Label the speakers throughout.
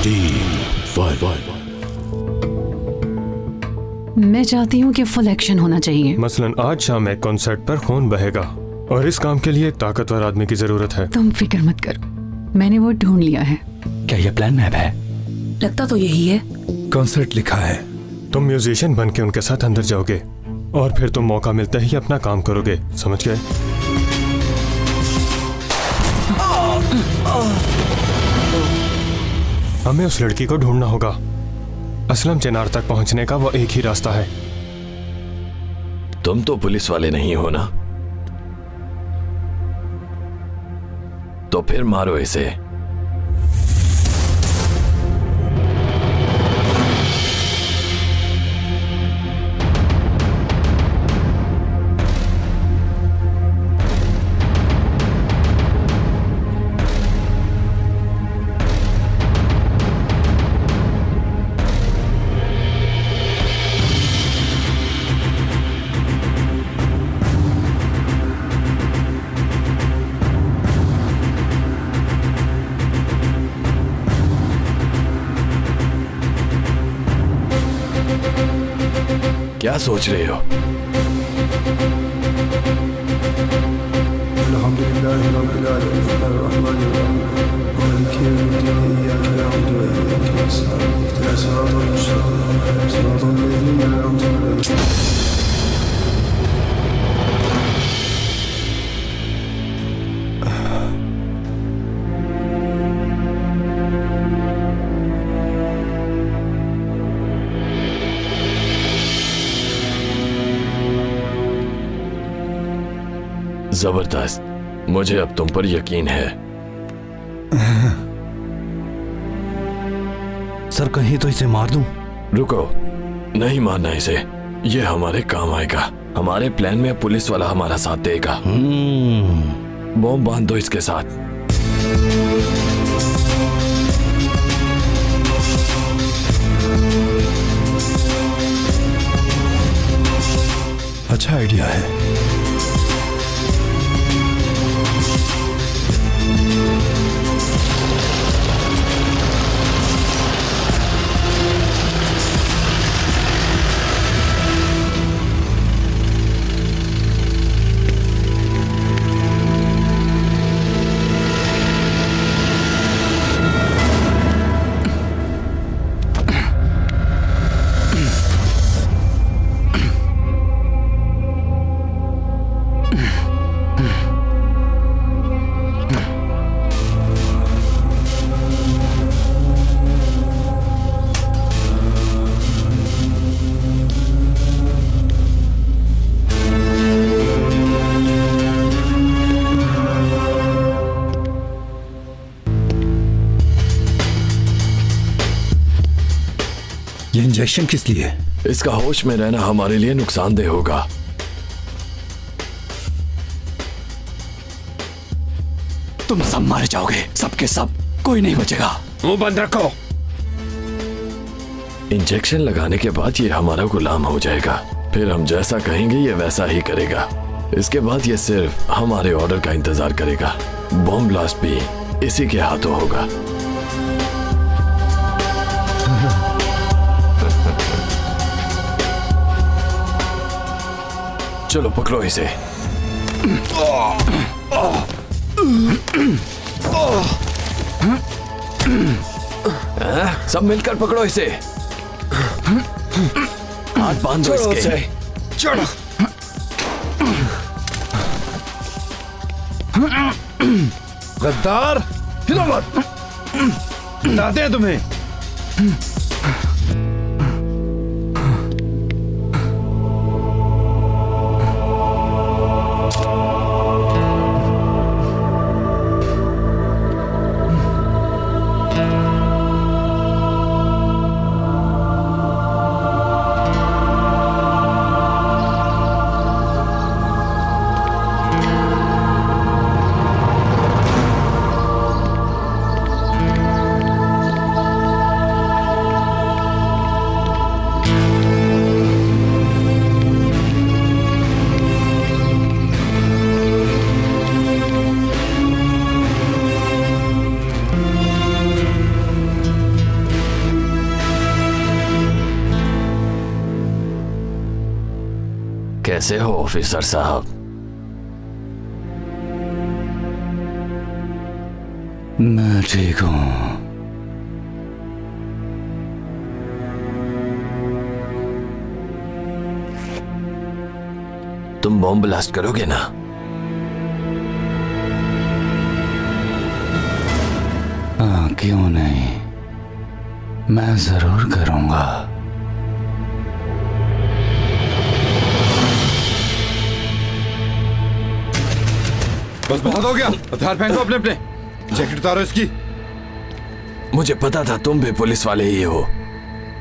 Speaker 1: Team five.
Speaker 2: मैं चाहती हूँ कि फुल एक्शन होना चाहिए।
Speaker 3: मसलन आज शाम एक कॉन्सर्ट पर खून बहेगा और इस काम के लिए एक ताकतवर आदमी की जरूरत है।
Speaker 2: तुम फिक्र मत करो, मैंने वो ढूंढ लिया है।
Speaker 4: क्या ये प्लान मैप है?
Speaker 2: लगता तो यही है।
Speaker 4: कॉन्सर्ट लिखा है।
Speaker 3: तुम म्यूजिशियन बन के उनके साथ अंदर जाओगे और फिर तुम मौका मिलते ही अपना काम करोगे, समझ गए? हमें उस लड़की को ढूंढना होगा। असलम चिनार तक पहुंचने का वो एक ही रास्ता है।
Speaker 1: तुम तो पुलिस वाले नहीं हो ना, तो फिर मारो इसे। क्या सोच रहे हो? जबरदस्त, मुझे अब तुम पर यकीन है।
Speaker 4: सर कहीं तो इसे मार दूं?
Speaker 1: रुको, नहीं मारना इसे, ये हमारे काम आएगा। हमारे प्लान में पुलिस वाला हमारा साथ देगा। बॉम्ब बांध दो इसके साथ।
Speaker 4: अच्छा आइडिया है। ये इंजेक्शन किस लिए?
Speaker 1: इसका होश में रहना हमारे लिए नुकसानदेह होगा।
Speaker 4: तुम सब मारे जाओगे, सबके सब, कोई नहीं बचेगा।
Speaker 3: मुंह बंद रखो।
Speaker 1: इंजेक्शन लगाने के बाद ये हमारा गुलाम हो जाएगा, फिर हम जैसा कहेंगे ये वैसा ही करेगा। इसके बाद ये सिर्फ हमारे ऑर्डर का इंतजार करेगा। बॉम्ब ब्लास्ट भी इसी के हाथों होगा। चलो पकड़ो इसे। सब मिलकर पकड़ो इसे। हाथ बांध दो इसके।
Speaker 4: चलो। गद्दार, हिलो मत। बताते हैं तुम्हें।
Speaker 1: कैसे हो ऑफिसर साहब?
Speaker 4: मैं ठीक हूं।
Speaker 1: तुम बॉम्ब ब्लास्ट करोगे ना?
Speaker 4: हाँ, क्यों नहीं, मैं जरूर करूंगा।
Speaker 5: बस बहुत हो गया। हथियार फेंको अपने अपने। जैकेट उतारो इसकी।
Speaker 1: मुझे पता था तुम भी पुलिस वाले ही हो।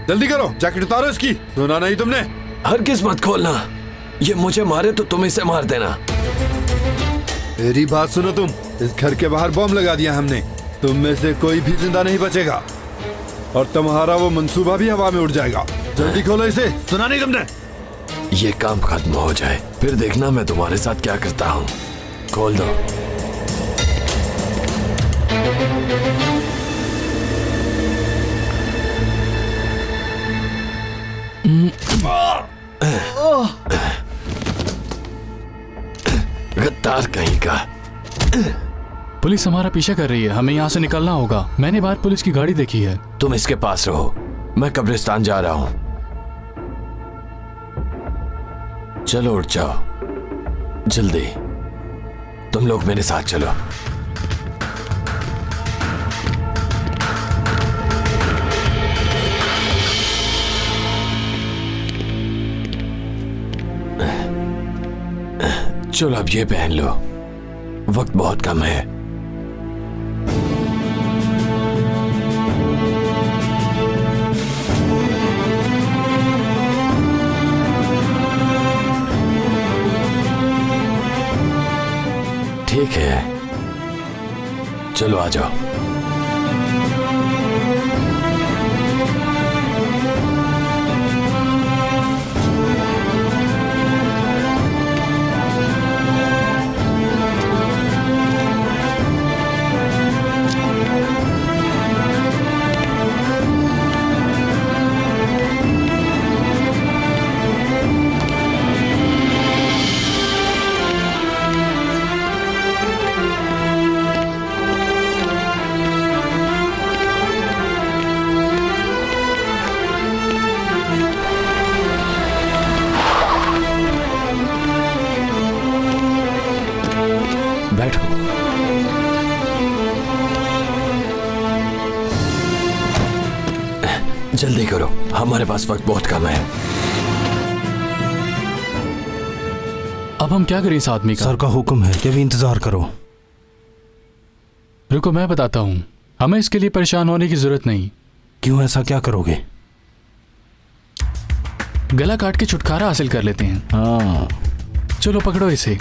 Speaker 5: जल्दी करो, जैकेट उतारो इसकी। सुना नहीं तुमने?
Speaker 1: हरगिज़ मत खोलना। ये मुझे मारे तो तुम इसे मार देना।
Speaker 5: मेरी बात सुनो तुम। इस घर के बाहर बॉम्ब लगा दिया हमने। तुम में से कोई भी जिंदा नहीं बचेगा और तुम्हारा वो मंसूबा भी हवा में उड़ जाएगा। जल्दी खोलो इसे। सुना नहीं तुमने?
Speaker 1: ये काम खत्म हो जाए फिर देखना मैं तुम्हारे साथ क्या करता हूँ। खोल दो। गद्दार कहीं का।
Speaker 6: पुलिस हमारा पीछा कर रही है, हमें यहाँ से निकलना होगा। मैंने बाहर पुलिस की गाड़ी देखी है।
Speaker 1: तुम इसके पास रहो, मैं कब्रिस्तान जा रहा हूं। चलो उठ जाओ जल्दी। तुम लोग मेरे साथ चलो। चलो अब ये पहन लो, वक्त बहुत कम है। ठीक है, चलो आ जाओ। बैठो। जल्दी करो, हमारे पास वक्त बहुत कम है।
Speaker 6: अब हम क्या करें इस आदमी का?
Speaker 7: सर का हुक्म है कि अभी इंतजार करो।
Speaker 6: रुको मैं बताता हूँ, हमें इसके लिए परेशान होने की जरूरत नहीं।
Speaker 7: क्यों, ऐसा क्या करोगे?
Speaker 6: गला काट के छुटकारा हासिल कर लेते हैं।
Speaker 7: हाँ,
Speaker 6: चलो पकड़ो इसे।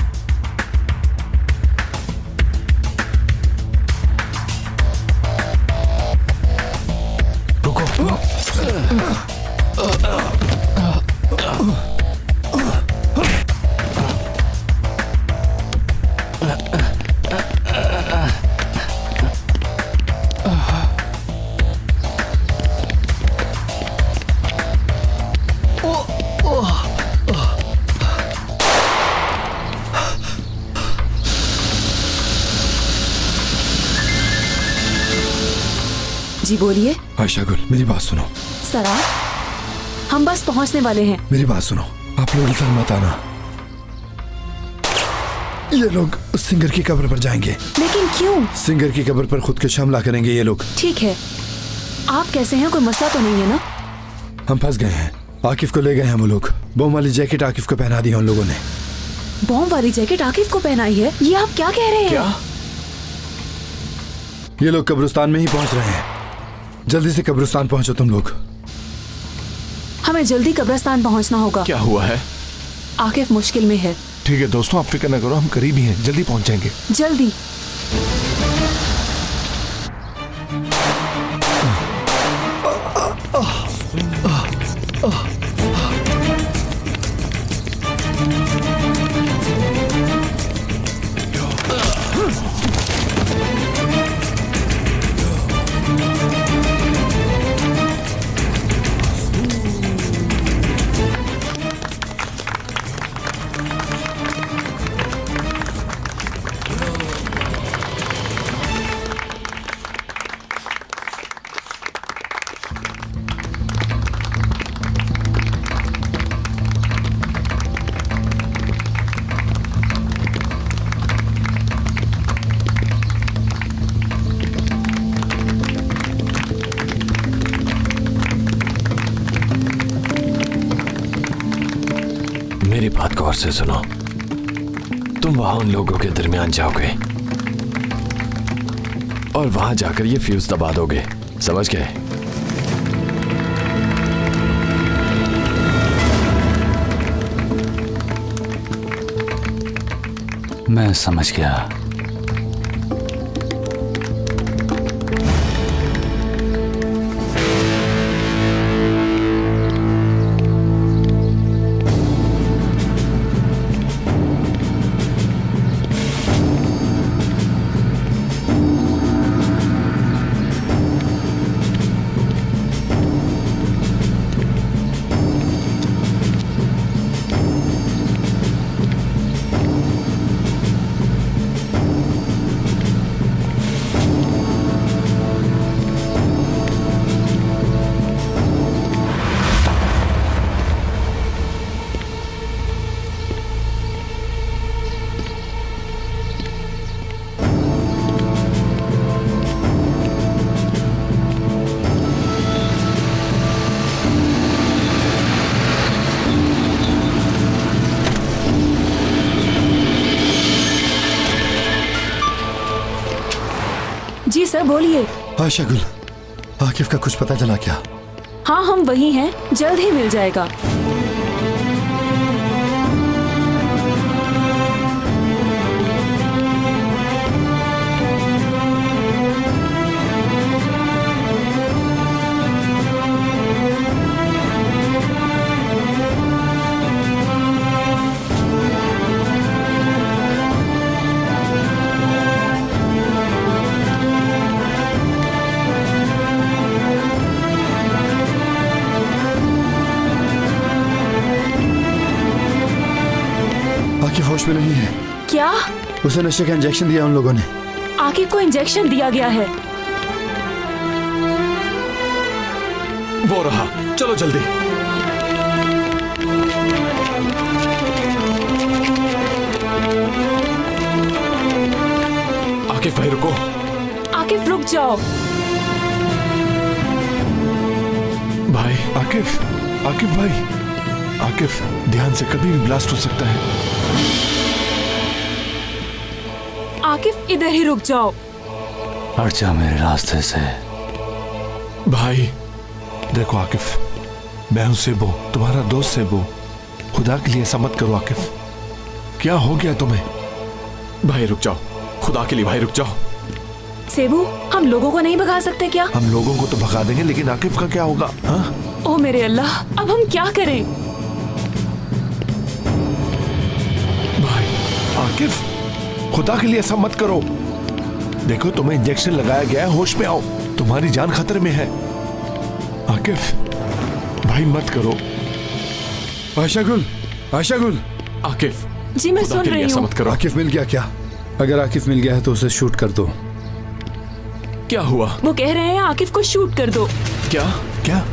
Speaker 8: जी बोलिए।
Speaker 5: आयशा गुल, मेरी बात सुनो।
Speaker 8: सरार, हम बस पहुंचने वाले हैं।
Speaker 5: मेरी बात सुनो, आप लोग इधर मत आना। ये लोग उस सिंगर की कब्र पर जाएंगे।
Speaker 8: लेकिन क्यों?
Speaker 5: सिंगर की कब्र पर खुद को हमला करेंगे ये लोग।
Speaker 8: ठीक है, आप कैसे हैं? कोई मसला तो नहीं है ना?
Speaker 5: हम फंस गए हैं। आकिफ को ले गए हैं वो लोग। बॉम्ब वाली जैकेट आकिफ को पहना दी है उन लोगों ने।
Speaker 8: बॉम्ब वाली जैकेट आकिफ को पहनाई है? ये आप क्या कह रहे हैं?
Speaker 1: क्या?
Speaker 5: ये लोग कब्रिस्तान में ही पहुंच रहे हैं। जल्दी से कब्रिस्तान पहुंचो तुम लोग।
Speaker 8: हमें जल्दी कब्रिस्तान पहुंचना होगा।
Speaker 7: क्या हुआ है?
Speaker 8: आकिफ मुश्किल में है।
Speaker 7: ठीक है दोस्तों, आप फिक्र न करो, हम करीब ही हैं, जल्दी पहुंच जाएंगे।
Speaker 8: जल्दी।
Speaker 1: मेरी बात गौर से सुनो। तुम वहां उन लोगों के दरमियान जाओगे और वहां जाकर ये फ्यूज दबा दोगे, समझ गए?
Speaker 4: मैं समझ गया।
Speaker 8: जी सर बोलिए।
Speaker 9: आयशा गुल, आकिफ का कुछ पता चला क्या?
Speaker 8: हाँ हम वही हैं, जल्द ही मिल जाएगा।
Speaker 9: आकिफ होश में नहीं है।
Speaker 8: क्या?
Speaker 9: उसे नशे का इंजेक्शन दिया उन लोगों ने।
Speaker 8: आकिफ को इंजेक्शन दिया गया है।
Speaker 1: वो रहा, चलो जल्दी। आकिफ भाई रुको।
Speaker 8: आकिफ रुक जाओ।
Speaker 1: भाई
Speaker 7: आकिफ, आकिफ भाई, आकिफ ध्यान से, कभी भी ब्लास्ट हो सकता है।
Speaker 8: आकिफ इधर ही रुक जाओ।
Speaker 4: हट जा मेरे रास्ते से।
Speaker 1: भाई
Speaker 7: देखो आकिफ, मैं हूं सेबो, तुम्हारा दोस्त सेबो। खुदा के लिए ऐसा मत करो आकिफ। क्या हो गया तुम्हें?
Speaker 1: भाई रुक जाओ, खुदा के लिए भाई रुक जाओ।
Speaker 8: सेबू, हम लोगों को नहीं भगा सकते क्या?
Speaker 7: हम लोगों को तो भगा देंगे, लेकिन आकिफ का क्या होगा? हाँ?
Speaker 8: ओ मेरे अल्लाह, अब हम क्या करें?
Speaker 7: भाई आकिफ, खुदा के लिए ऐसा मत करो। देखो तुम्हें इंजेक्शन लगाया गया है, होश में आओ, तुम्हारी जान खतरे में है। आकिफ भाई मत करो।
Speaker 5: आयशा गुल, आयशा गुल।
Speaker 1: आकिफ
Speaker 8: जी मैं
Speaker 1: खुदा
Speaker 8: सुन
Speaker 1: के लिए
Speaker 8: रही
Speaker 1: ऐसा
Speaker 8: हूँ।
Speaker 1: मत करो।
Speaker 5: आकिफ मिल गया क्या? अगर आकिफ मिल गया है तो उसे शूट कर दो।
Speaker 1: क्या हुआ?
Speaker 8: वो कह रहे हैं आकिफ को शूट कर दो।
Speaker 1: क्या?
Speaker 7: क्या?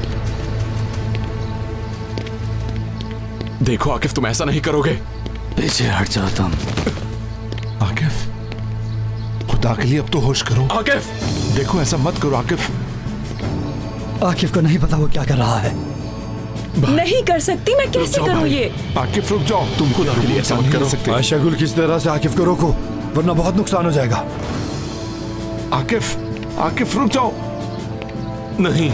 Speaker 1: देखो आकिफ, तुम ऐसा नहीं करोगे।
Speaker 4: पीछे हट जा तुम।
Speaker 7: आकिफ खुदा के लिए अब तो होश करो।
Speaker 1: आकिफ
Speaker 7: देखो ऐसा मत करो आकिफ।
Speaker 9: आकिफ को नहीं पता वो क्या कर रहा है।
Speaker 8: नहीं कर सकती, मैं कैसे
Speaker 1: जाओ
Speaker 8: करूँ
Speaker 1: भाई।
Speaker 8: ये?
Speaker 7: आकिफ रुक जाओ, तुम
Speaker 1: खुदा के लिए ऐसा मत करो।
Speaker 7: सकते।
Speaker 5: आयशा गुल, किस तरह से आकिफ को रोको, वरना बहुत नुकसान हो जाएगा।
Speaker 7: आकिफ, आकिफ रुक जाओ।
Speaker 1: नहीं,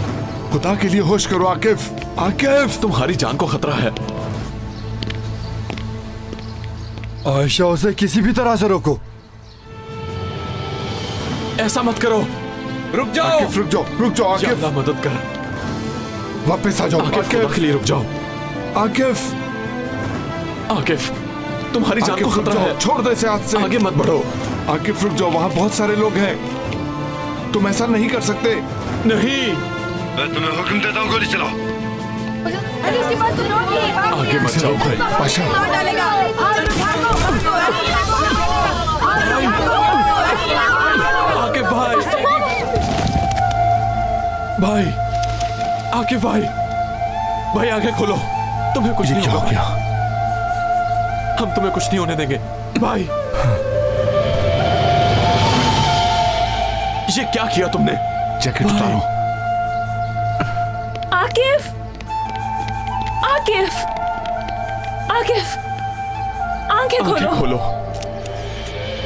Speaker 7: खुदा के लिए होश करो आकिफ। आकिफ
Speaker 1: तुम्हारी जान को खतरा है।
Speaker 5: आयशा, उसे किसी भी तरह से रोको।
Speaker 1: ऐसा मत करो, रुक जाओ।
Speaker 7: आकिफ रुक जाओ, रुक जाओ
Speaker 1: या
Speaker 7: आकिफ,
Speaker 1: अल्लाह मदद कर।
Speaker 7: वापस आ जाओ
Speaker 1: आकिफ खुदा के लिए रुक जाओ।
Speaker 7: आकिफ,
Speaker 1: आकिफ तुम्हारी जान को
Speaker 7: आकिफ रुक
Speaker 1: खतरा
Speaker 7: जाओ,
Speaker 1: है।
Speaker 7: छोड़ दो इसे हाथ से।
Speaker 1: आगे मत बढ़ो।
Speaker 7: आकिफ रुक जाओ, वहां बहुत सारे लोग हैं, तुम ऐसा नहीं कर सकते।
Speaker 1: नहीं,
Speaker 5: मैं तुम्हें हुक्म देता हूँ, गोली चलाओ।
Speaker 1: आगे मत जाओ भाई।
Speaker 7: पाशा,
Speaker 1: आकिफ भाई, भाई, आकिफ भाई, भाई आंखें खोलो, तुम्हें कुछ
Speaker 7: ये
Speaker 1: नहीं
Speaker 7: क्या हो
Speaker 1: होगा।
Speaker 7: गया?
Speaker 1: हम तुम्हें कुछ नहीं होने देंगे भाई। ये क्या किया तुमने?
Speaker 7: जैकेट उतारो।
Speaker 8: आकिफ, आकिफ, आकिफ, आंखें खोलो।
Speaker 7: खोलो।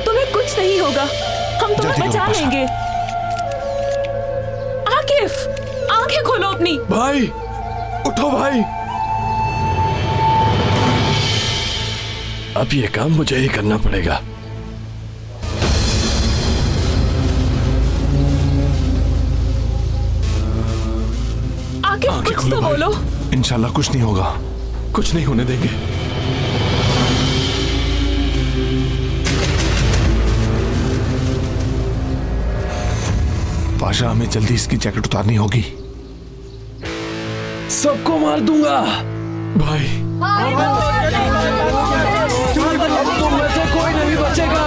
Speaker 8: तुम्हें कुछ नहीं होगा, हम तुम्हें
Speaker 7: जल्दी करो,
Speaker 8: बचा
Speaker 7: पाशा।
Speaker 8: लेंगे। आकिफ, आंखें खोलो अपनी।
Speaker 1: भाई उठो भाई। अब ये काम मुझे ही करना पड़ेगा।
Speaker 8: आकिफ
Speaker 7: आंखें
Speaker 8: कुछ
Speaker 7: खोलो
Speaker 8: तो
Speaker 7: भाई।
Speaker 8: बोलो।
Speaker 7: इंशाल्लाह कुछ नहीं होगा, कुछ नहीं होने देंगे। पाशा, हमें जल्दी इसकी जैकेट उतारनी होगी।
Speaker 1: सबको मार दूंगा भाई। अब तुम में से कोई नहीं बचेगा।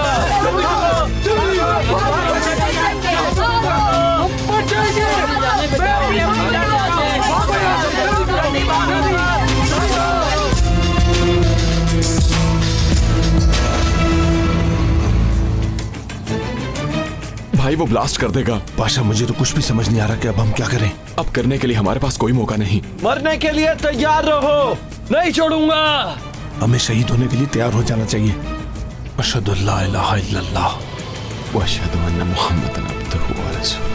Speaker 4: भाई वो ब्लास्ट कर देगा।
Speaker 7: पाशा, मुझे तो कुछ भी समझ नहीं आ रहा कि अब हम क्या करें।
Speaker 4: अब करने के लिए हमारे पास कोई मौका नहीं।
Speaker 1: मरने के लिए तैयार रहो, नहीं छोड़ूंगा।
Speaker 7: हमें शहीद होने के लिए तैयार हो जाना चाहिए। अशहदु अल्ला इलाहा इल्लल्लाह व अशहदु अन्ना मुहम्मदन अब्दुहु व रसूलुहु।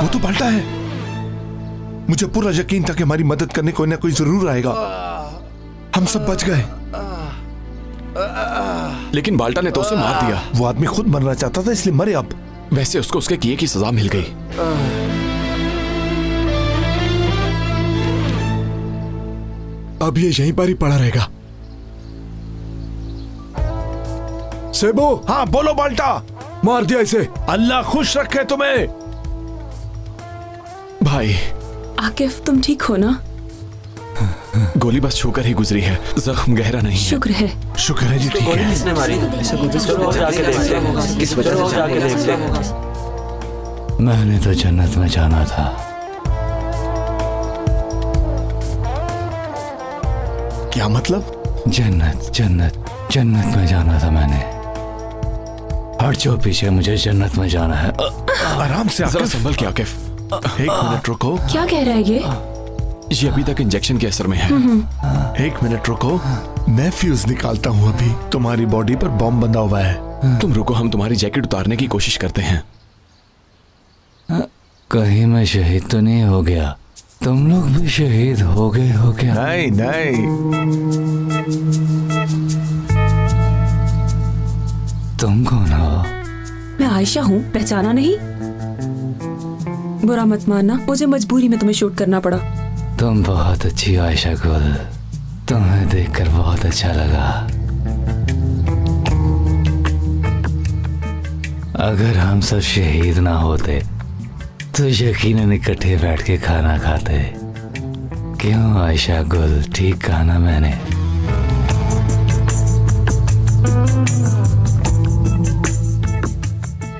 Speaker 7: वो तो पलटा है। मुझे पूरा यकीन था कि हमारी मदद करने कोई ना कोई जरूर आएगा। हम सब बच गए।
Speaker 4: लेकिन बाल्टा ने तो उसे मार दिया।
Speaker 7: वो आदमी खुद मरना चाहता था, इसलिए मरे। अब
Speaker 4: वैसे उसको उसके किए की सजा मिल गई।
Speaker 7: अब ये यहीं पर ही पड़ा रहेगा। सेबो। हाँ बोलो बाल्टा। मार दिया इसे। अल्लाह खुश रखे तुम्हें।
Speaker 4: भाई
Speaker 8: आकिफ, तुम ठीक हो ना?
Speaker 4: गोली बस छूकर ही गुजरी है, जख्म गहरा नहीं है।
Speaker 8: शुक्र है।
Speaker 7: शुक्र है जी, ठीक है।
Speaker 10: मैंने तो जन्नत में जाना था।
Speaker 7: क्या मतलब?
Speaker 10: जन्नत जन्नत जन्नत में जाना था मैंने। हट जाओ पीछे, मुझे जन्नत में जाना है।
Speaker 7: आराम से
Speaker 4: जरा
Speaker 7: आकिफ।
Speaker 4: संभल के आकिफ।
Speaker 7: एक मिनट रुको।
Speaker 8: क्या कह रहा है
Speaker 4: ये अभी तक इंजेक्शन के असर में है।
Speaker 7: एक मिनट रुको, मैं फ्यूज निकालता हूँ अभी। तुम्हारी बॉडी पर बॉम्ब बंधा हुआ है।
Speaker 4: तुम रुको, हम तुम्हारी जैकेट उतारने की कोशिश करते हैं।
Speaker 10: कहीं मैं शहीद तो नहीं हो गया? तुम लोग भी शहीद हो गए हो क्या?
Speaker 7: नहीं नहीं।
Speaker 10: तुम कौन हो?
Speaker 8: मैं आयशा हूँ, पहचाना नहीं? बुरा मत मानना, मुझे मजबूरी में तुम्हें शूट करना पड़ा।
Speaker 10: तुम बहुत अच्छी हो आयशा गुल, तुम्हें देखकर बहुत अच्छा लगा। अगर हम सब शहीद ना होते तो यकीनन इकट्ठे बैठ के खाना खाते। क्यों आयशा गुल, ठीक कहा ना मैंने?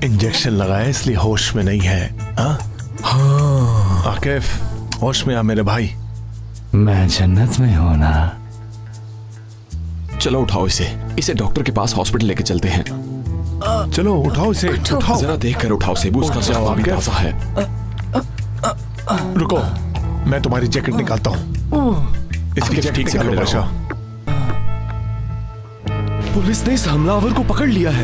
Speaker 7: इंजेक्शन लगाया इसलिए होश में नहीं है। हाँ आकिफ, होश में आ मेरे भाई।
Speaker 10: मैं जन्नत में हूं ना।
Speaker 4: चलो उठाओ इसे डॉक्टर के पास हॉस्पिटल लेके चलते हैं।
Speaker 7: चलो उठाओ इसे, उठाओ।
Speaker 4: जरा देख कर उठाओ सेबू, उसका जख्म अभी ताजा है।
Speaker 7: रुको, मैं तुम्हारी जैकेट निकालता हूँ। इसकी जैकेट ठीक से निकालो बादशाह।
Speaker 1: पुलिस ने इस हमलावर को पकड़ लिया है।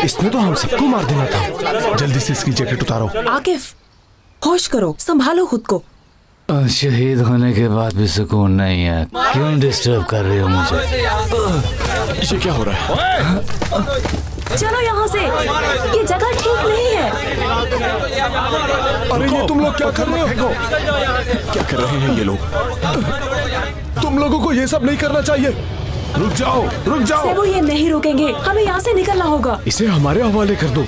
Speaker 1: इसने तो हम सबको मार देना था।
Speaker 7: जल्दी से इसकी जैकेट उतारो।
Speaker 8: आकिफ, होश करो, संभालो खुद को।
Speaker 10: शहीद होने के बाद भी सुकून नहीं है। क्यों डिस्टर्ब कर रहे हो मुझे?
Speaker 4: ये क्या हो रहा है?
Speaker 8: चलो यहाँ से, ये जगह ठीक नहीं है।
Speaker 1: अरे ये तुम लोग क्या कर रहे हो?
Speaker 4: क्या कर रहे हैं ये लोग?
Speaker 1: तुम लोगों को ये सब नहीं करना चाहिए।
Speaker 7: रुक जाओ, रुक जाओ।
Speaker 8: सेबू, ये नहीं रुकेंगे, हमें यहाँ से निकलना होगा।
Speaker 1: इसे हमारे हवाले कर दो।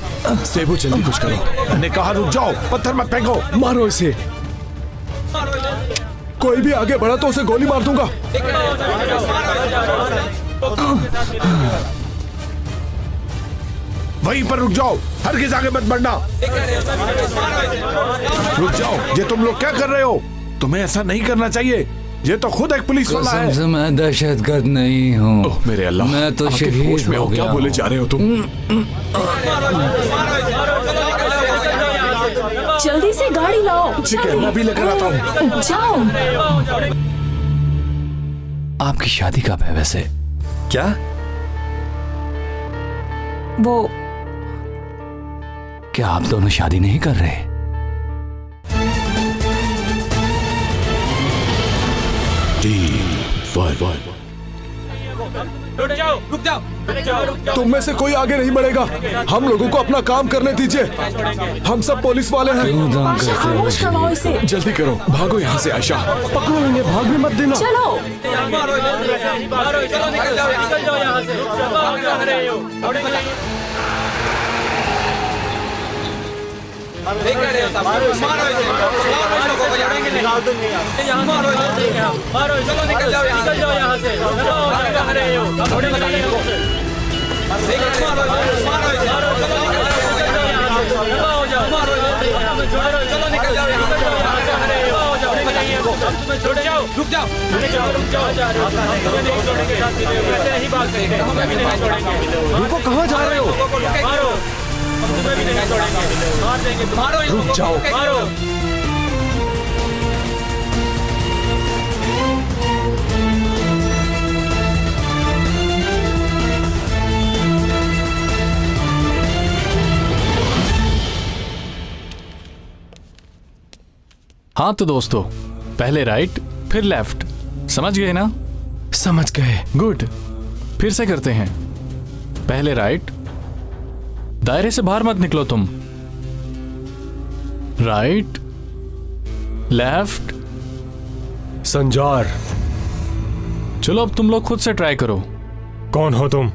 Speaker 4: सेबू जल्दी कुछ करो।
Speaker 7: मैंने कहा रुक जाओ, पत्थर मत फेंको।
Speaker 1: मारो इसे। कोई भी आगे बढ़ा तो उसे गोली मार दूंगा।
Speaker 7: वहीं पर रुक जाओ, हरगिज़ आगे मत बढ़ना। रुक जाओ, ये तुम लोग क्या कर रहे हो? तुम्हें ऐसा नहीं करना चाहिए। ये तो खुद एक पुलिस वाला
Speaker 10: कसम
Speaker 7: है।
Speaker 10: से मैं दहशतगर्द नहीं हूँ।
Speaker 1: ओह मेरे अल्लाह,
Speaker 10: मैं तो
Speaker 1: आकिफ,
Speaker 10: शहीद
Speaker 1: होश में
Speaker 10: हो
Speaker 1: आओ, क्या
Speaker 10: गया
Speaker 1: बोले जा रहे हो तुम?
Speaker 8: जल्दी से गाड़ी लाओ।
Speaker 7: ठीक है, मैं भी लेकर आता हूँ।
Speaker 8: जाओ।
Speaker 10: आपकी शादी कब है वैसे?
Speaker 5: क्या?
Speaker 8: वो
Speaker 10: क्या आप दोनों शादी नहीं कर रहे?
Speaker 7: तुम में से कोई आगे नहीं बढ़ेगा। हम लोगों को अपना काम करने दीजिए। हम सब पुलिस वाले हैं।
Speaker 10: क्यों दंग करते हो
Speaker 8: खामोश करवाओ इसे।
Speaker 1: जल्दी करो, भागो यहाँ से आयशा।
Speaker 7: पकड़ो इन्हें, भागने मत देना।
Speaker 8: चलो।
Speaker 7: रुको, कहाँ जा रहे हो? रुक जाओ।
Speaker 6: हाँ तो दोस्तों, पहले राइट फिर लेफ्ट, समझ गए ना?
Speaker 3: समझ गए।
Speaker 6: गुड, फिर से करते हैं। पहले राइट, दायरे से बाहर मत निकलो तुम। Right, left.
Speaker 3: संजार,
Speaker 6: चलो अब तुम लोग खुद से ट्राई करो।
Speaker 3: कौन हो तुम?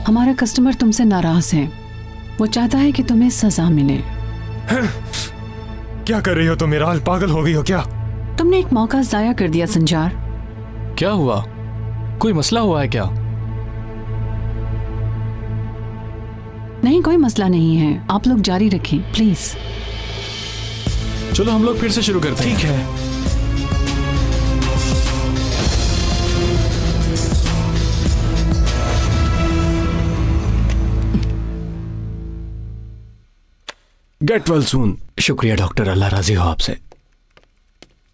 Speaker 2: हमारा कस्टमर तुमसे नाराज है। वो चाहता है कि तुम्हें सजा मिले।
Speaker 3: क्या कर रही हो तुम? मेरा हाल, पागल हो गई हो क्या?
Speaker 2: तुमने एक मौका जाया कर दिया संजार।
Speaker 6: क्या हुआ? कोई मसला हुआ है क्या?
Speaker 2: नहीं, कोई मसला नहीं है। आप लोग जारी रखें प्लीज।
Speaker 6: चलो हम लोग फिर से शुरू करते हैं।
Speaker 3: ठीक है।
Speaker 1: Get well soon.
Speaker 10: शुक्रिया डॉक्टर, अल्लाह राजी हो आपसे।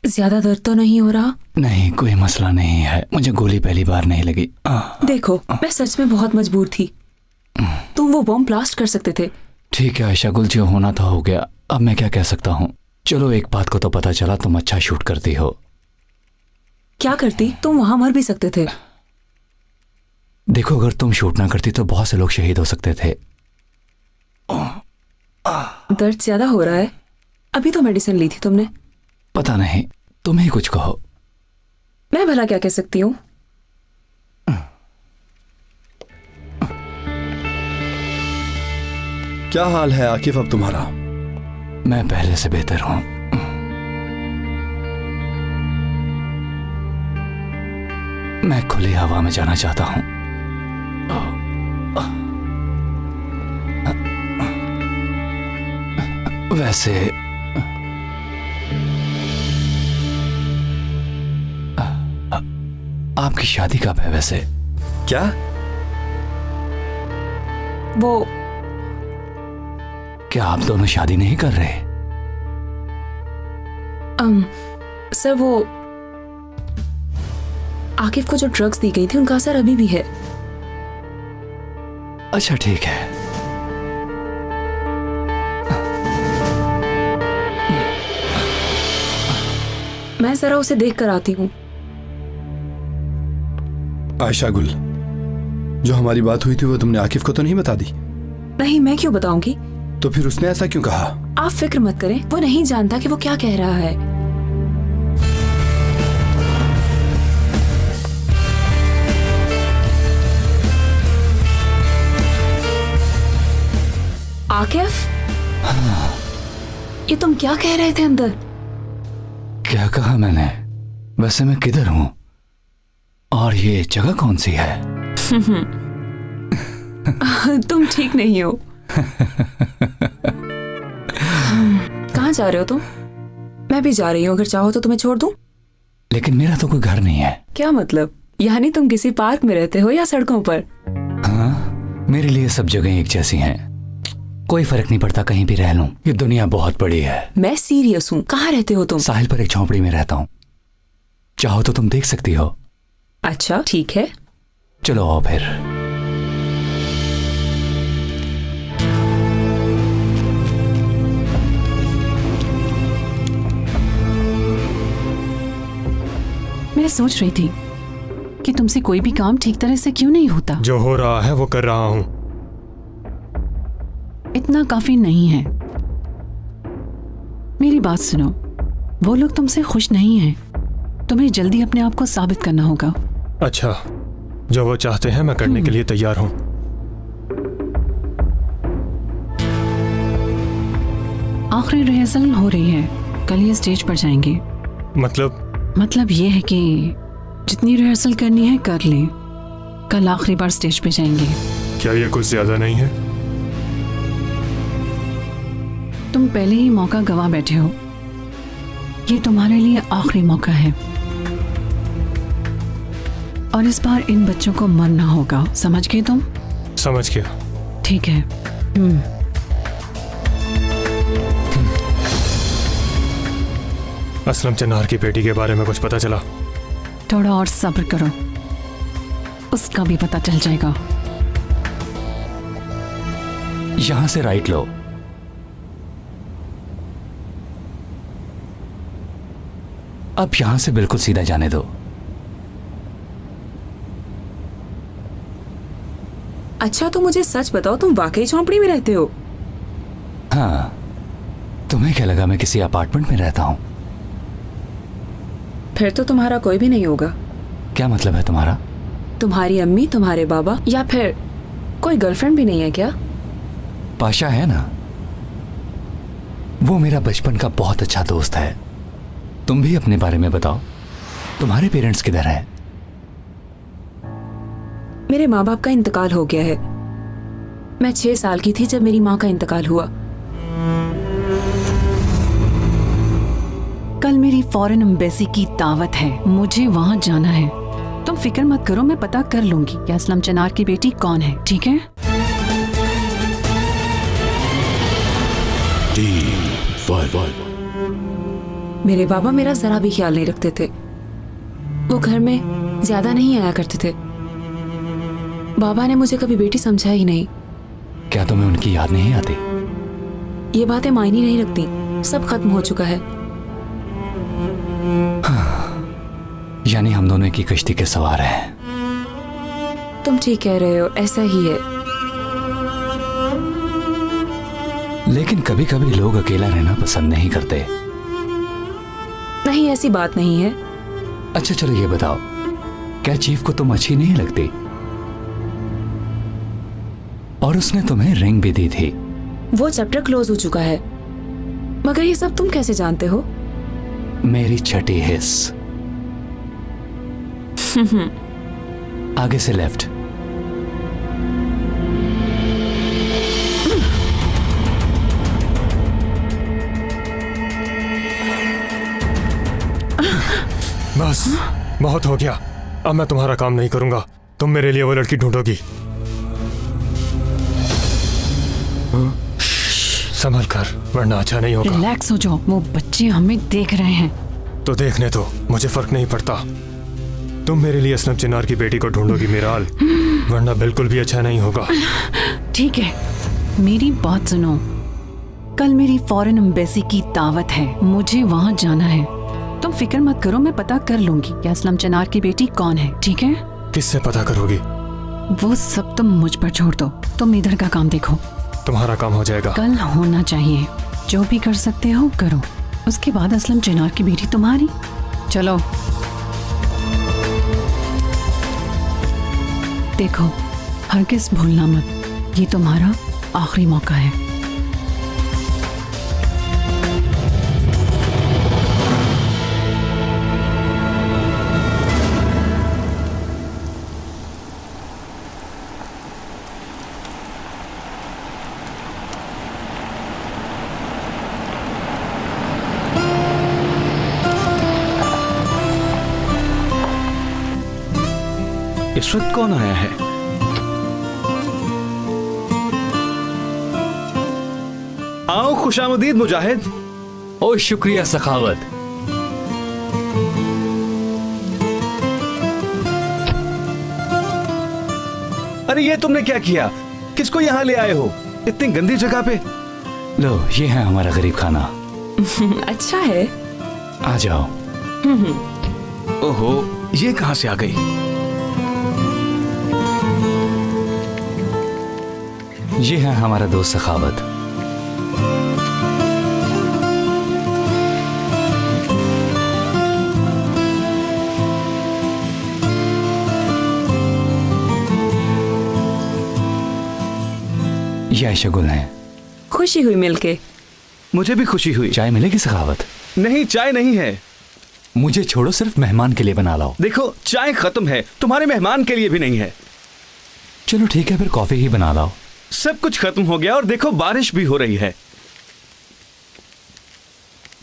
Speaker 8: ज्यादा दर्द तो नहीं हो रहा?
Speaker 10: नहीं, कोई मसला नहीं है। मुझे गोली पहली बार नहीं लगी।
Speaker 8: देखो, मैं सच में बहुत मजबूर थी। तुम वो बम ब्लास्ट कर सकते थे।
Speaker 10: ठीक है आयशा गुल, जो होना था हो गया। अब मैं क्या कह सकता हूँ। चलो एक बात को तो पता चला, तुम अच्छा शूट करती हो।
Speaker 8: क्या करती? तुम वहां मर भी सकते थे।
Speaker 10: देखो, अगर तुम शूट ना करती तो बहुत से लोग शहीद हो सकते थे।
Speaker 8: दर्द ज्यादा हो रहा है? अभी तो मेडिसिन ली थी तुमने।
Speaker 10: पता नहीं, तुम ही कुछ कहो।
Speaker 8: मैं भला क्या कह सकती हूँ?
Speaker 5: क्या हाल है आकिफ अब तुम्हारा?
Speaker 10: मैं पहले से बेहतर हूं। मैं खुली हवा में जाना चाहता हूं। वैसे आपकी शादी कब है वैसे?
Speaker 5: क्या?
Speaker 8: वो
Speaker 10: क्या आप दोनों शादी नहीं कर रहे?
Speaker 8: सर, वो आकिफ को जो ड्रग्स दी गई थी उनका असर अभी भी है।
Speaker 10: अच्छा ठीक है।
Speaker 8: मैं जरा उसे देख कर आती हूँ।
Speaker 5: आयशा गुल, जो हमारी बात हुई थी वो तुमने आकिफ को तो नहीं बता दी?
Speaker 8: नहीं, मैं क्यों बताऊंगी?
Speaker 5: तो फिर उसने ऐसा क्यों कहा?
Speaker 8: आप फिक्र मत करें, वो नहीं जानता कि वो क्या कह रहा है। आकिफ, ये तुम क्या कह रहे थे अंदर?
Speaker 10: क्या कहा मैंने? वैसे मैं किधर हूं?
Speaker 4: और ये जगह कौन सी है?
Speaker 8: तुम ठीक नहीं हो। कहाँ जा रहे हो तुम? मैं भी जा रही हूँ, अगर चाहो तो तुम्हें छोड़ दूँ।
Speaker 4: लेकिन मेरा तो कोई घर नहीं है।
Speaker 8: क्या मतलब? यानी तुम किसी पार्क में रहते हो या सड़कों पर?
Speaker 4: हाँ, मेरे लिए सब जगह एक जैसी हैं। कोई फर्क नहीं पड़ता, कहीं भी रह लूं। ये दुनिया बहुत बड़ी है।
Speaker 8: मैं सीरियस हूँ। कहाँ रहते हो तुम?
Speaker 4: साहिल पर एक झोंपड़ी में रहता हूँ, चाहो तो तुम देख सकती हो।
Speaker 8: अच्छा ठीक है।
Speaker 4: चलो आओ फिर।
Speaker 2: मैं सोच रही थी कि तुमसे कोई भी काम ठीक तरह से क्यों नहीं होता।
Speaker 3: जो हो रहा है वो कर रहा हूं।
Speaker 2: इतना काफी नहीं है। मेरी बात सुनो, वो लोग तुमसे खुश नहीं हैं। तुम्हें जल्दी अपने आप को साबित करना होगा।
Speaker 3: अच्छा, जो वो चाहते हैं मैं करने के लिए तैयार हूं।
Speaker 2: आखिरी रिहर्सल हो रही है, कल ये स्टेज पर जाएंगे। मतलब ये है कि जितनी रिहर्सल करनी है कर लें, कल आखिरी बार स्टेज पे जाएंगे।
Speaker 3: क्या ये कुछ ज्यादा नहीं है?
Speaker 2: तुम पहले ही मौका गवा बैठे हो, ये तुम्हारे लिए आखिरी मौका है। और इस बार इन बच्चों को मरना होगा, समझ गए तुम?
Speaker 3: समझ गया।
Speaker 2: ठीक है।
Speaker 3: असलम चनार की बेटी के बारे में कुछ पता चला?
Speaker 2: थोड़ा और सब्र करो, उसका भी पता चल जाएगा।
Speaker 4: यहां से राइट लो। अब यहां से बिल्कुल सीधा जाने दो।
Speaker 8: अच्छा तो मुझे सच बताओ, तुम वाकई झोंपड़ी में रहते हो?
Speaker 4: हाँ, तुम्हें क्या लगा मैं किसी अपार्टमेंट में रहता हूं?
Speaker 8: फिर तो तुम्हारा कोई भी नहीं होगा।
Speaker 4: क्या मतलब है तुम्हारा?
Speaker 8: तुम्हारी अम्मी, तुम्हारे बाबा, या फिर कोई गर्लफ्रेंड भी नहीं है क्या?
Speaker 4: पाशा है ना, वो मेरा बचपन का बहुत अच्छा दोस्त है। तुम भी अपने बारे में बताओ, तुम्हारे पेरेंट्स किधर हैं?
Speaker 8: मेरे माँ बाप का इंतकाल हो गया है। मैं 6 साल की थी जब मेरी माँ का इंतकाल हुआ।
Speaker 2: कल मेरी फॉरेन एम्बेसी की दावत है, मुझे वहां जाना है। तुम फिक्र मत करो, मैं पता कर लूंगी कि असलम चनार की बेटी कौन है, ठीक है?
Speaker 8: मेरे बाबा मेरा जरा भी ख्याल नहीं रखते थे। वो घर में ज्यादा नहीं आया करते थे। बाबा ने मुझे कभी बेटी समझा ही नहीं।
Speaker 4: क्या तुम्हें उनकी याद नहीं आती?
Speaker 8: ये बातें मायने नहीं रखती, सब खत्म हो चुका है।
Speaker 4: यानी हम दोनों की कश्ती के सवार हैं।
Speaker 8: तुम ठीक कह रहे हो, ऐसा ही है।
Speaker 4: लेकिन कभी कभी लोग अकेला रहना पसंद नहीं करते।
Speaker 8: नहीं, ऐसी बात नहीं है।
Speaker 4: अच्छा चलो ये बताओ, क्या चीफ को तुम अच्छी नहीं लगती? और उसने तुम्हें रिंग भी दी थी।
Speaker 8: वो चैप्टर क्लोज हो चुका है। मगर ये सब तुम कैसे जानते हो?
Speaker 4: मेरी छठी हिस्स। आगे से लेफ्ट।
Speaker 3: बस बहुत हो गया, अब मैं तुम्हारा काम नहीं करूंगा। तुम मेरे लिए वो लड़की ढूंढोगी। संभल कर, वरना अच्छा नहीं होगा।
Speaker 2: रिलैक्स हो जाओ, वो बच्चे हमें देख रहे हैं।
Speaker 3: तो देखने दो, मुझे फर्क नहीं पड़ता। तुम मेरे लिए असलम चिनार की बेटी को ढूंढोगी मीराल, वरना बिल्कुल भी अच्छा नहीं होगा।
Speaker 2: ठीक है, मेरी बात सुनो। कल मेरी फॉरेन एम्बेसी की दावत है, मुझे वहां जाना है। तुम फिक्र मत करो, मैं पता कर लूंगी कि असलम चिनार की बेटी कौन है, ठीक है?
Speaker 3: किससे पता करोगी?
Speaker 2: वो सब तुम मुझ पर छोड़ दो, तुम इधर का काम देखो।
Speaker 3: तुम्हारा काम हो जाएगा।
Speaker 2: कल होना चाहिए, जो भी कर सकते हो करो। उसके बाद असलम चिनार की बेटी तुम्हारी। चलो देखो, हरगिज़ भूलना मत, ये तुम्हारा आखिरी मौका है।
Speaker 11: इस वक्त कौन आया है? आओ खुशामदीद मुजाहिद।
Speaker 4: ओ शुक्रिया सखावत।
Speaker 11: अरे ये तुमने क्या किया? किसको यहाँ ले आए हो इतनी गंदी जगह पे?
Speaker 4: लो ये है हमारा गरीब खाना।
Speaker 8: अच्छा है।
Speaker 4: आ जाओ।
Speaker 11: ओहो, ये कहाँ से आ गई?
Speaker 4: ये है हमारा दोस्त सखावत। ये आयशा गुल है।
Speaker 8: खुशी हुई मिलके।
Speaker 11: मुझे भी खुशी हुई।
Speaker 4: चाय मिलेगी सखावत?
Speaker 11: नहीं, चाय नहीं है।
Speaker 4: मुझे छोड़ो, सिर्फ मेहमान के लिए बना लाओ।
Speaker 11: देखो चाय खत्म है, तुम्हारे मेहमान के लिए भी नहीं है।
Speaker 4: चलो ठीक है, फिर कॉफी ही बना लाओ।
Speaker 11: सब कुछ खत्म हो गया और देखो बारिश भी हो रही है।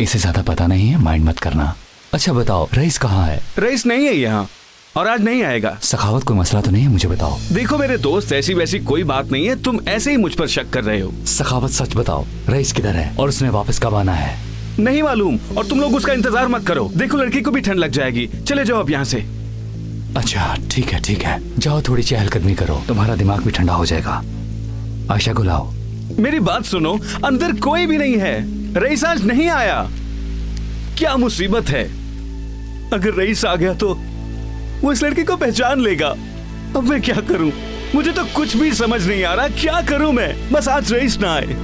Speaker 4: इसे ज्यादा पता नहीं है, माइंड मत करना। अच्छा बताओ, रईस कहाँ है?
Speaker 11: रईस नहीं है यहाँ और आज नहीं आएगा।
Speaker 4: सखावत कोई मसला तो नहीं है? मुझे बताओ।
Speaker 11: देखो मेरे दोस्त, ऐसी वैसी कोई बात नहीं है, तुम ऐसे ही मुझ पर शक कर रहे हो।
Speaker 4: सखावत सच बताओ, रईस किधर है और उसने वापस कब आना है?
Speaker 11: नहीं मालूम, और तुम लोग उसका इंतजार मत करो। देखो लड़की को भी ठंड लग जाएगी, चले जाओ अब यहाँ से।
Speaker 4: अच्छा ठीक है ठीक है, जाओ थोड़ी चहलकदमी करो, तुम्हारा दिमाग भी ठंडा हो जाएगा। आयशा को लाओ।
Speaker 11: मेरी बात सुनो, अंदर कोई भी नहीं है। रईस आज नहीं आया। क्या मुसीबत है? अगर रईस आ गया तो वो इस लड़की को पहचान लेगा। अब मैं क्या करूं? मुझे तो कुछ भी समझ नहीं आ रहा, क्या करूं मैं? बस आज रईस ना आए।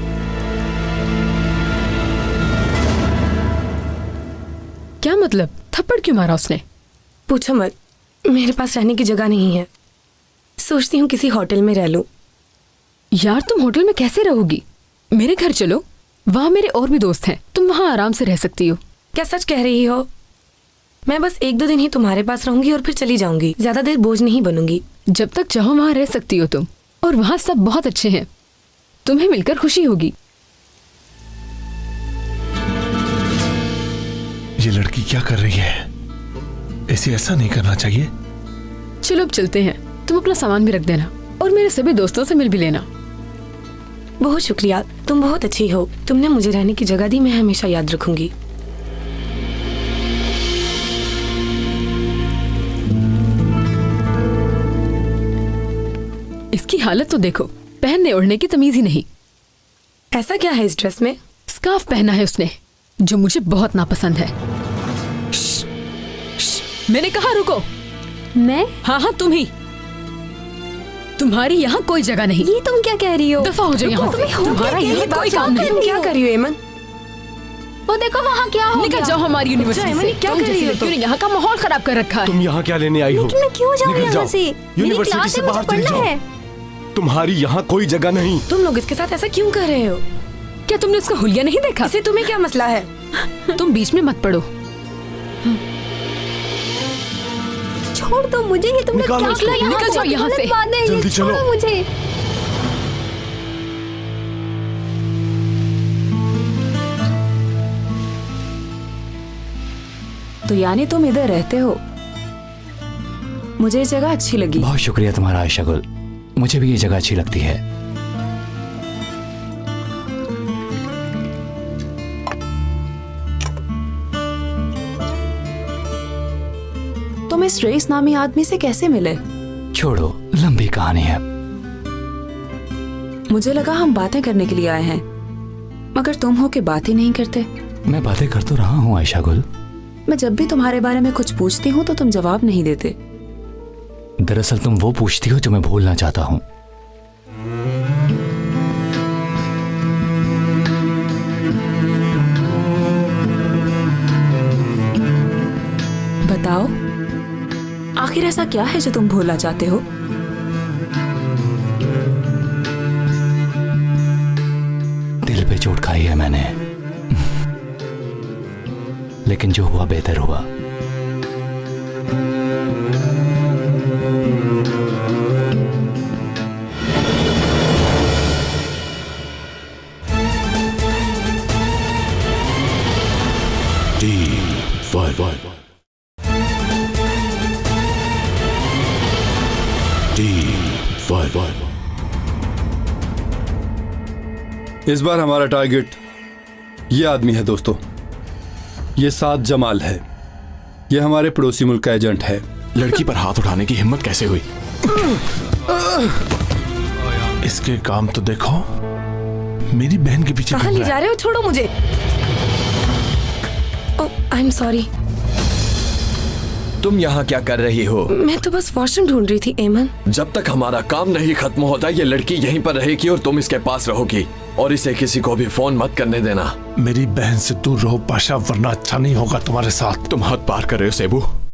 Speaker 12: क्या मतलब? थप्पड़ क्यों मारा उसने?
Speaker 8: पूछो मत, मेरे पास रहने की जगह नहीं है। सोचती हूँ किसी होटल में रह लूं।
Speaker 12: यार तुम होटल में कैसे रहोगी? मेरे घर चलो, वहाँ मेरे और भी दोस्त हैं, तुम वहाँ आराम से रह सकती हो।
Speaker 8: क्या सच कह रही हो? मैं बस 1-2 दिन ही तुम्हारे पास रहूंगी और फिर चली जाऊंगी। ज्यादा देर बोझ नहीं बनूंगी।
Speaker 12: जब तक चाहो वहाँ रह सकती हो तुम, और वहाँ सब बहुत अच्छे हैं, तुम्हें मिलकर खुशी होगी।
Speaker 7: ये लड़की क्या कर रही है? इसे ऐसा नहीं करना चाहिए।
Speaker 12: चलो अब चलते हैं, तुम अपना सामान भी रख देना और मेरे सभी दोस्तों से मिल भी लेना।
Speaker 8: बहुत शुक्रिया, तुम बहुत अच्छी हो। तुमने मुझे रहने की जगह दी, मैं हमेशा याद रखूंगी।
Speaker 12: इसकी हालत तो देखो, पहनने ओढ़ने की तमीज ही नहीं।
Speaker 8: ऐसा क्या है इस ड्रेस में?
Speaker 12: स्कार्फ पहना है उसने, जो मुझे बहुत नापसंद है। मैंने कहा रुको।
Speaker 8: मैं?
Speaker 12: हाँ हाँ तुम ही। तुम्हारी यहाँ कोई जगह नहीं।
Speaker 8: ये तुम क्या कह रही हो?
Speaker 12: दफा हो जाओ यहाँ से। तुम्हारा यहाँ कोई काम नहीं।
Speaker 8: तुम क्या कर रही हो एमन?
Speaker 12: वो देखो वहाँ क्या हो गया। निकल जाओ हमारी यूनिवर्सिटी से।
Speaker 8: क्या कर रही हो तुम?
Speaker 12: यहाँ का माहौल खराब कर रखा है।
Speaker 3: तुम यहाँ क्या लेने आई हो?
Speaker 8: लेकिन मैं क्यों जाऊँ यहाँ से?
Speaker 3: यूनिवर्सिटी से बाहर चली जाओ। तुम्हारी यहाँ कोई जगह नहीं।
Speaker 8: तुम लोग इसके साथ ऐसा क्यों कर रहे हो?
Speaker 12: क्या तुमने उसका हुलिया नहीं देखा?
Speaker 8: इसे तुम्हें क्या मसला है?
Speaker 12: तुम बीच में मत पड़ो।
Speaker 8: छोड़ दो मुझे, ये तुमने क्या किया?
Speaker 12: निकल जाओ यहाँ से।
Speaker 3: जल्दी चलो।
Speaker 8: मुझे तो यानी तुम इधर रहते हो? मुझे ये जगह अच्छी लगी।
Speaker 4: बहुत शुक्रिया तुम्हारा आयशा गुल, मुझे भी ये जगह अच्छी लगती है।
Speaker 8: तुम इस रईस नामी आदमी से कैसे मिले?
Speaker 4: छोड़ो, लंबी कहानी है।
Speaker 8: मुझे लगा हम बातें करने के लिए आए हैं, मगर तुम हो के बात ही नहीं करते।
Speaker 4: मैं बातें कर तो रहा हूँ आयशा गुल।
Speaker 8: मैं जब भी तुम्हारे बारे में कुछ पूछती हूँ तो तुम जवाब नहीं देते।
Speaker 4: दरअसल तुम वो पूछती हो जो मैं भूलना चाहता हूँ।
Speaker 8: बताओ, आखिर ऐसा क्या है जो तुम भूलना चाहते हो?
Speaker 4: दिल पे चोट खाई है मैंने, लेकिन जो हुआ बेहतर हुआ।
Speaker 5: इस बार हमारा टारगेट ये आदमी है दोस्तों। ये साद जमाल है। ये हमारे पड़ोसी मुल्क का एजेंट है।
Speaker 1: लड़की पर हाथ उठाने की हिम्मत कैसे हुई?
Speaker 7: इसके काम तो देखो, मेरी बहन के पीछे
Speaker 8: कहाँ ले जा रहे हो? छोड़ो मुझे। I am sorry.
Speaker 1: तुम यहाँ क्या कर रही हो?
Speaker 8: मैं तो बस वॉशरूम ढूंढ रही थी एमन।
Speaker 1: जब तक हमारा काम नहीं खत्म होता ये लड़की यहीं पर रहेगी और तुम इसके पास रहोगी, और इसे किसी को भी फोन मत करने देना।
Speaker 7: मेरी बहन से दूर रहो पाशा, वरना अच्छा नहीं होगा तुम्हारे साथ।
Speaker 1: तुम हद पार कर रहे हो सेबू।